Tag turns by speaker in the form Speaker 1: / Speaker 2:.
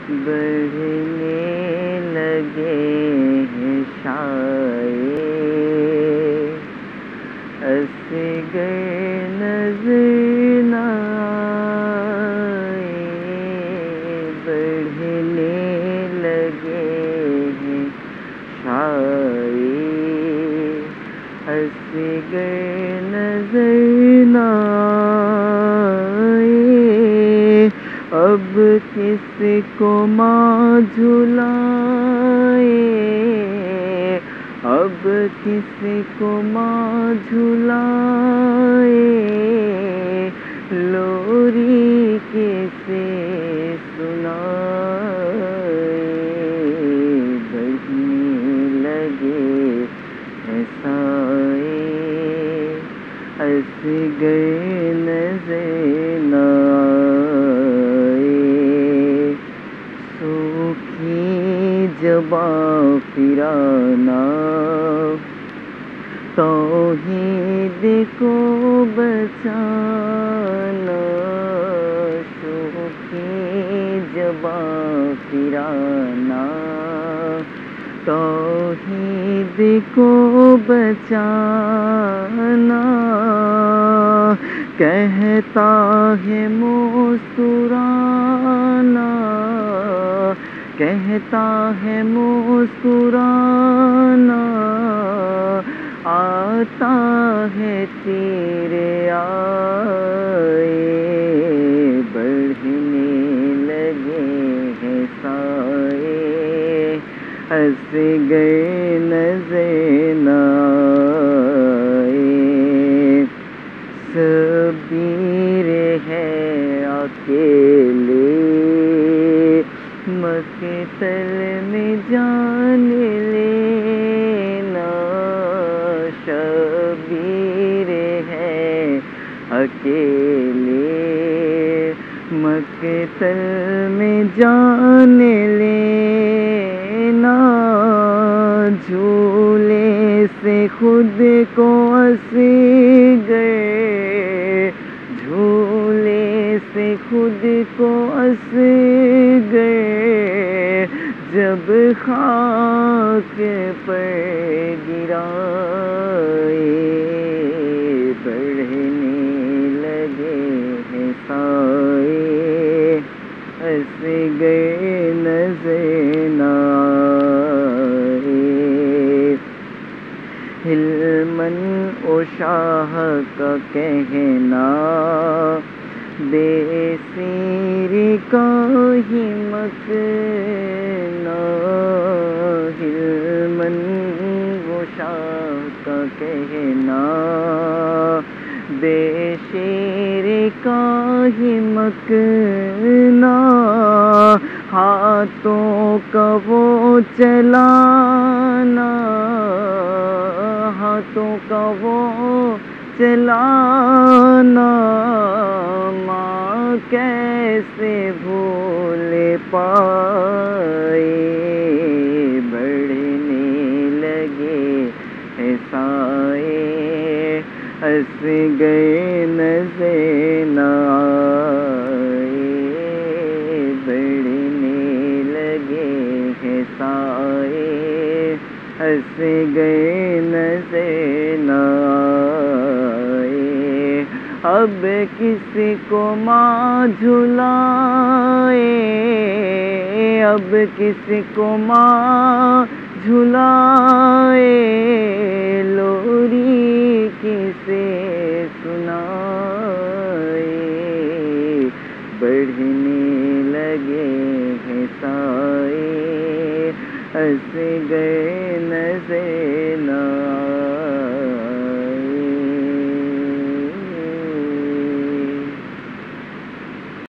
Speaker 1: بڑھنے لگے ہیں سائے، اصغر نظر نہ آئے، بڑھنے لگے ہیں سائے، اصغر نظر نہ آئے، اب کس کو ماں جھلائے، اب کس کو ماں جھلائے، لوری کیسے سنائے، بڑھنے لگے ہیں سائے، اصغر نظر نہ آئے، سوکھی زباں پھرانا، توحید کو بچانا، سوکھی زباں پھرانا، توحید کو بچانا، کہتا ہے مسکرانا، کہتا ہے مسکرانا، آتا ہے تیرے آئے، بڑھنے لگے ہیں سائے، اصغر نظر نہ آئے، صبر ہے اکیلے، مقتل میں جان لینا، شبیر ہے اکیلے، مقتل میں جان لینا، جھولے سے خود کو اصغر، جھولے سے خود کو اصغر، جب خاک پر گرائے، بڑھنے لگے ہیں سائے، اصغر نظر نہ آئے، حلماً و شاہ کا کہنا، بے سیر کا ہی مکنا، حلماً و شاہ کا کہنا، بے شیر کا ہی مکنا، ہاتھوں کا وہ چلانا، ہاتھوں کا وہ چلانا، ماں کیسے بھول پائے، بڑھنے لگے ہیں سائے، اصغر نظر نہ آئے، بڑھنے لگے ہیں سائے، اصغر نظر نہ آئے، اب کس کو ماں جھلائے، اب کس کو ماں جھلائے، لوری کسے سنائے، بڑھنے لگے ہیں سائے، اصغر نظر نہ